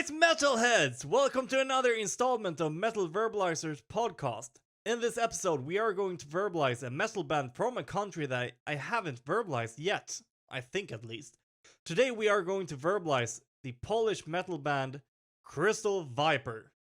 Alright, metalheads! Welcome to another installment of Metal Verbalizers podcast. In this episode, we are going to verbalize a metal band from a country that I haven't verbalized yet. I think at least. Today we are going to verbalize the Polish metal band Crystal Viper.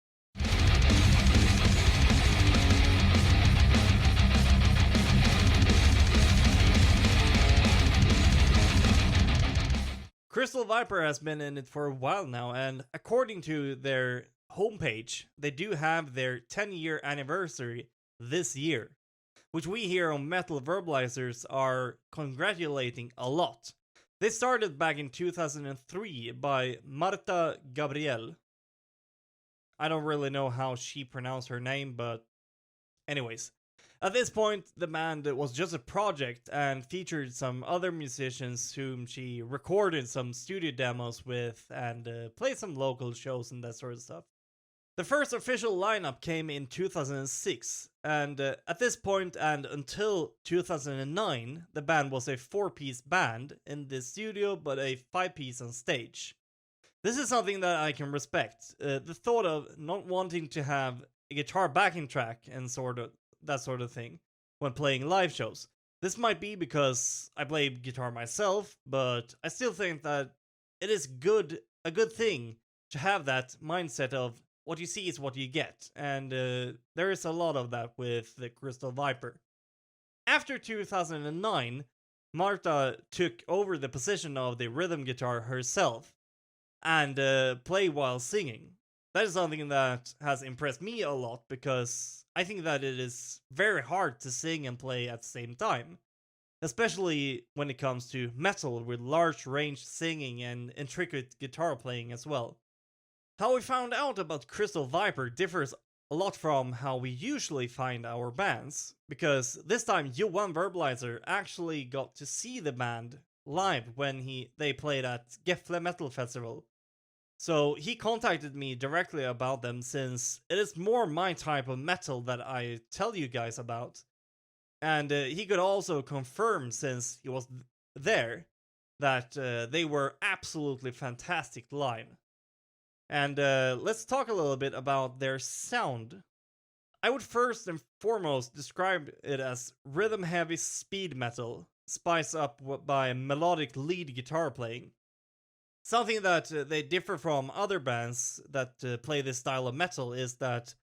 Crystal Viper has been in it for a while now, and according to their homepage, they do have their 10-year anniversary this year, which we here on Metal Verbalizers are congratulating a lot. They started back in 2003 by Marta Gabriel. I don't really know how she pronounced her name, but anyways. At this point, the band was just a project and featured some other musicians whom she recorded some studio demos with and played some local shows and that sort of stuff. The first official lineup came in 2006, and at this point and until 2009, the band was a 4-piece band in the studio but a 5-piece on stage. This is something that I can respect. The thought of not wanting to have a guitar backing track and that sort of thing when playing live shows. This might be because I play guitar myself, but I still think that it is a good thing to have that mindset of what you see is what you get, and there is a lot of that with the Crystal Viper. After 2009, Marta took over the position of the rhythm guitar herself and played while singing. That is something that has impressed me a lot because I think that it is very hard to sing and play at the same time. Especially when it comes to metal with large range singing and intricate guitar playing as well. How we found out about Crystal Viper differs a lot from how we usually find our bands, because this time Johan Verbalizer actually got to see the band live when they played at Gefle Metal Festival. So he contacted me directly about them since it is more my type of metal that I tell you guys about. And he could also confirm, since he was there, that they were absolutely fantastic live. And let's talk a little bit about their sound. I would first and foremost describe it as rhythm heavy speed metal, spiced up by melodic lead guitar playing. Something that they differ from other bands that play this style of metal is that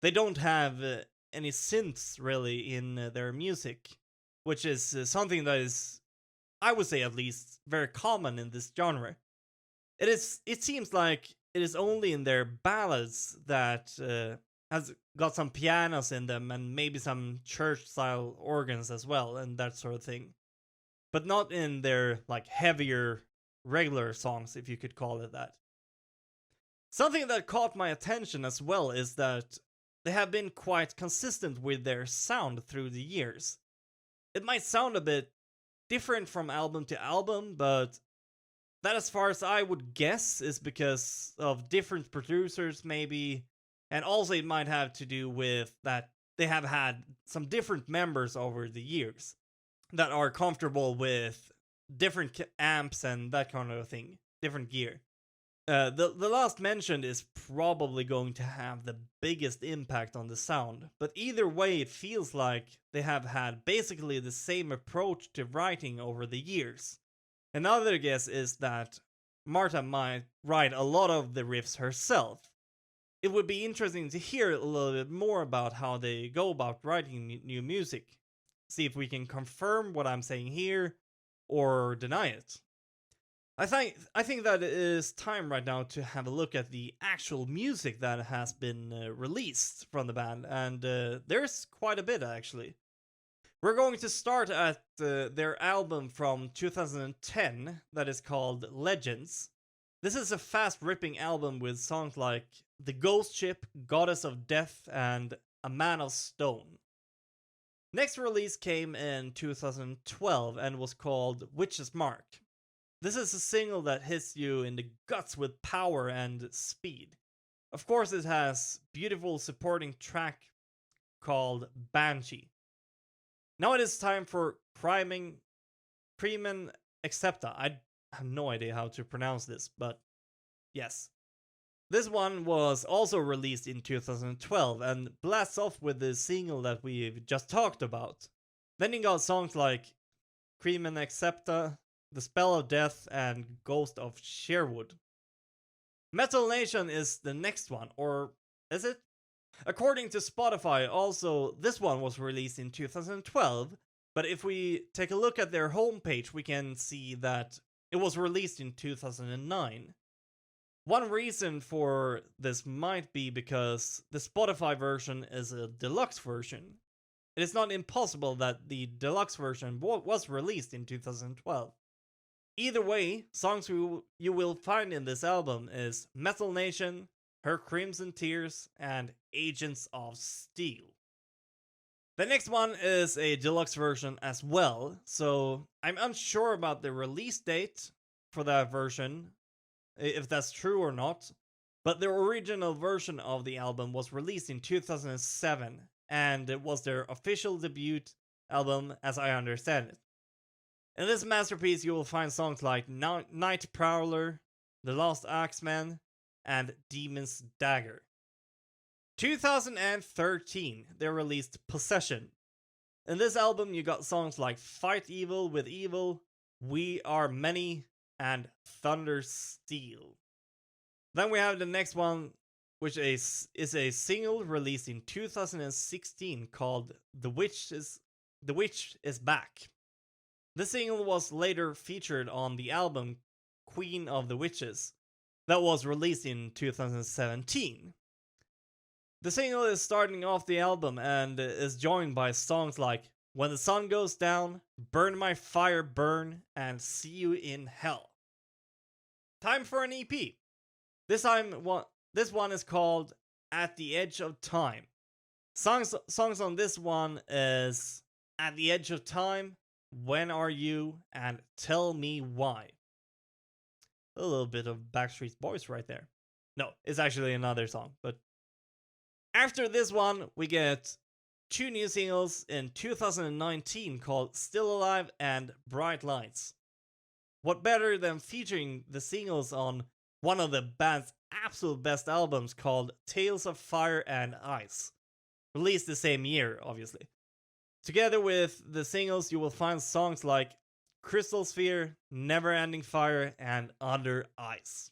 they don't have any synths really in their music, which is something that is, I would say at least, very common in this genre. It seems like it is only in their ballads that has got some pianos in them and maybe some church-style organs as well and that sort of thing, but not in their like heavier regular songs, if you could call it that. Something that caught my attention as well is that they have been quite consistent with their sound through the years. It might sound a bit different from album to album, but that, as far as I would guess, is because of different producers maybe, and also it might have to do with that they have had some different members over the years that are comfortable with different amps and that kind of thing, different gear. The last mentioned is probably going to have the biggest impact on the sound, but either way it feels like they have had basically the same approach to writing over the years. Another guess is that Marta might write a lot of the riffs herself. It would be interesting to hear a little bit more about how they go about writing new music. See if we can confirm what I'm saying here or deny it. I think that it is time right now to have a look at the actual music that has been released from the band, and there's quite a bit actually. We're going to start at their album from 2010 that is called Legends. This is a fast-ripping album with songs like The Ghost Ship, Goddess of Death, and A Man of Stone. Next release came in 2012 and was called Witch's Mark. This is a single that hits you in the guts with power and speed. Of course, it has beautiful supporting track called Banshee. Now it is time for Crimen Accepta. I have no idea how to pronounce this, but yes. This one was also released in 2012 and blasts off with the single that we've just talked about. Then you got songs like Cream and Accepta, The Spell of Death, and Ghost of Sherwood. Metal Nation is the next one, or is it? According to Spotify, also, this one was released in 2012, but if we take a look at their homepage, we can see that it was released in 2009. One reason for this might be because the Spotify version is a deluxe version. It is not impossible that the deluxe version was released in 2012. Either way, songs you will find in this album is Metal Nation, Her Crimson Tears, and Agents of Steel. The next one is a deluxe version as well, so I'm unsure about the release date for that version, if that's true or not, but the original version of the album was released in 2007, and it was their official debut album as I understand it. In this masterpiece, you will find songs like Night Prowler, The Lost Axeman, and Demon's Dagger. 2013, they released Possession. In this album, you got songs like Fight Evil with Evil, We Are Many, and Thunder Steel. Then we have the next one, which is a single released in 2016 called The Witch is Back. The single was later featured on the album Queen of the Witches, that was released in 2017. The single is starting off the album and is joined by songs like When the Sun Goes Down, Burn My Fire Burn, and See You in Hell. Time for an EP. This one is called At the Edge of Time. Songs on this one is At the Edge of Time, When Are You, and Tell Me Why. A little bit of Backstreet Boys right there. No, it's actually another song, but after this one, we get two new singles in 2019 called Still Alive and Bright Lights. What better than featuring the singles on one of the band's absolute best albums called Tales of Fire and Ice, released the same year, obviously. Together with the singles, you will find songs like Crystal Sphere, Never Ending Fire, and Under Ice.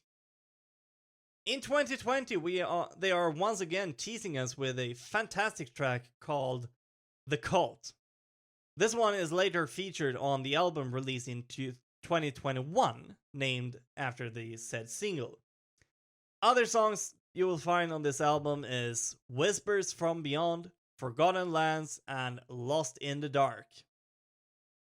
In 2020, they are once again teasing us with a fantastic track called The Cult. This one is later featured on the album released in 2021, named after the said single. Other songs you will find on this album is Whispers from Beyond, Forgotten Lands, and Lost in the Dark.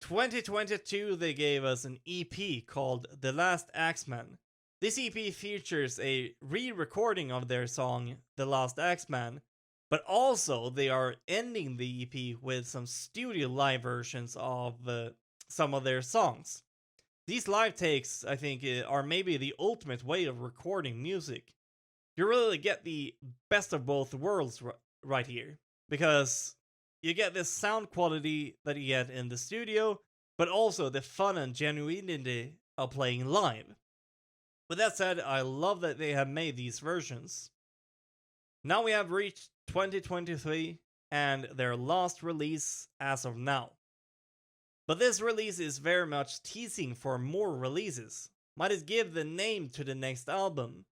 2022, they gave us an EP called The Last Axeman. This EP features a re-recording of their song The Last Axeman, but also they are ending the EP with some studio live versions of some of their songs. These live takes, I think, are maybe the ultimate way of recording music. You really get the best of both worlds right here, because you get this sound quality that you get in the studio, but also the fun and genuinity of playing live. With that said, I love that they have made these versions. Now we have reached 2023 and their last release as of now. But this release is very much teasing for more releases. Might it give the name to the next album?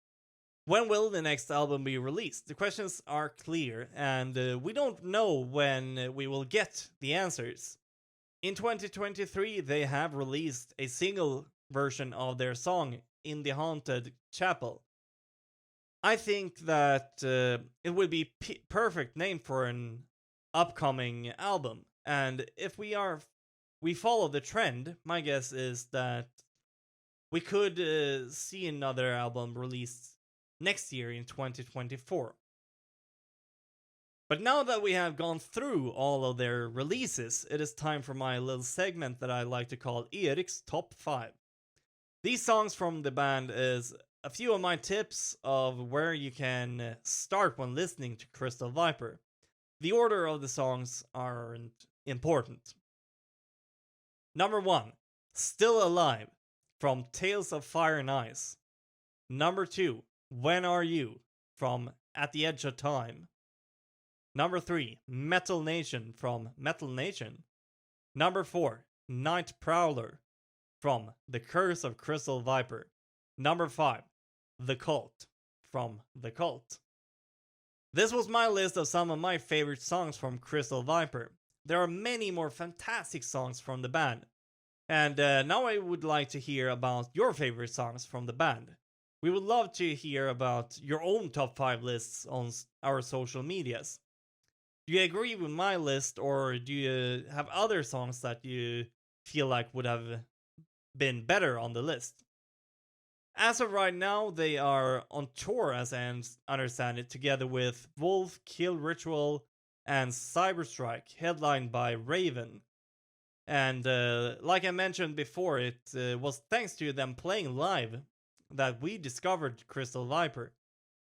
When will the next album be released? The questions are clear, and we don't know when we will get the answers. In 2023, they have released a single version of their song In the Haunted Chapel. I think that it would be perfect name for an upcoming album, and if we follow the trend, my guess is that we could see another album released next year in 2024. But now that we have gone through all of their releases, it is time for my little segment that I like to call Erik's Top 5. These songs from the band is a few of my tips of where you can start when listening to Crystal Viper. The order of the songs aren't important. Number 1, Still Alive, from Tales of Fire and Ice. Number 2, When Are You from At the Edge of Time. Number 3, Metal Nation from Metal Nation. Number 4, Night Prowler from The Curse of Crystal Viper. Number 5, The Cult from The Cult. This was my list of some of my favorite songs from Crystal Viper. There are many more fantastic songs from the band. And now I would like to hear about your favorite songs from the band. We would love to hear about your own top 5 lists on our social medias. Do you agree with my list, or do you have other songs that you feel like would have been better on the list? As of right now, they are on tour, as I understand it, together with Wolf, Kill Ritual, and Cyberstrike, headlined by Raven. And like I mentioned before, it was thanks to them playing live that we discovered Crystal Viper.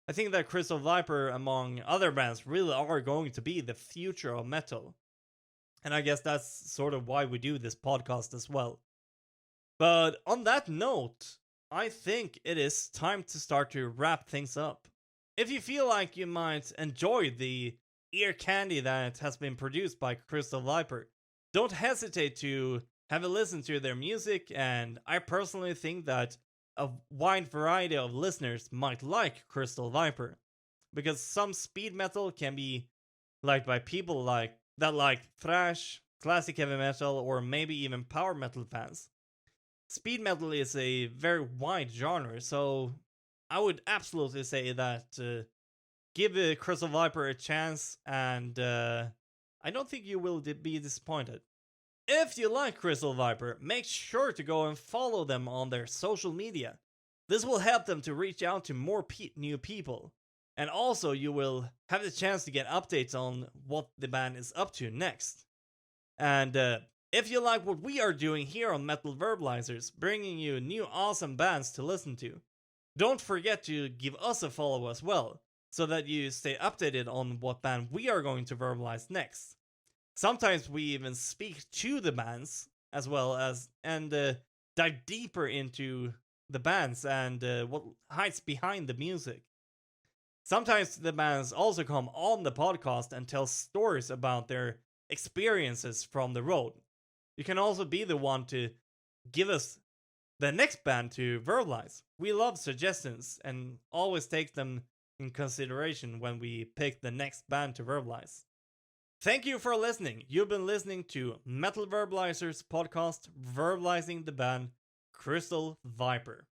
I think that Crystal Viper, among other bands, really are going to be the future of metal. And I guess that's sort of why we do this podcast as well. But on that note, I think it is time to start to wrap things up. If you feel like you might enjoy the ear candy that has been produced by Crystal Viper, don't hesitate to have a listen to their music, and I personally think that a wide variety of listeners might like Crystal Viper, because some speed metal can be liked by people that like thrash, classic heavy metal, or maybe even power metal fans. Speed metal is a very wide genre, so I would absolutely say that give Crystal Viper a chance, and I don't think you will be disappointed. If you like Crystal Viper, make sure to go and follow them on their social media. This will help them to reach out to more new people. And also, you will have the chance to get updates on what the band is up to next. And if you like what we are doing here on Metal Verbalizers, bringing you new awesome bands to listen to, don't forget to give us a follow as well, so that you stay updated on what band we are going to verbalize next. Sometimes we even speak to the bands as well as and dive deeper into the bands and what hides behind the music. Sometimes the bands also come on the podcast and tell stories about their experiences from the road. You can also be the one to give us the next band to verbalize. We love suggestions and always take them in consideration when we pick the next band to verbalize. Thank you for listening. You've been listening to Metal Verbalizers podcast, verbalizing the band Crystal Viper.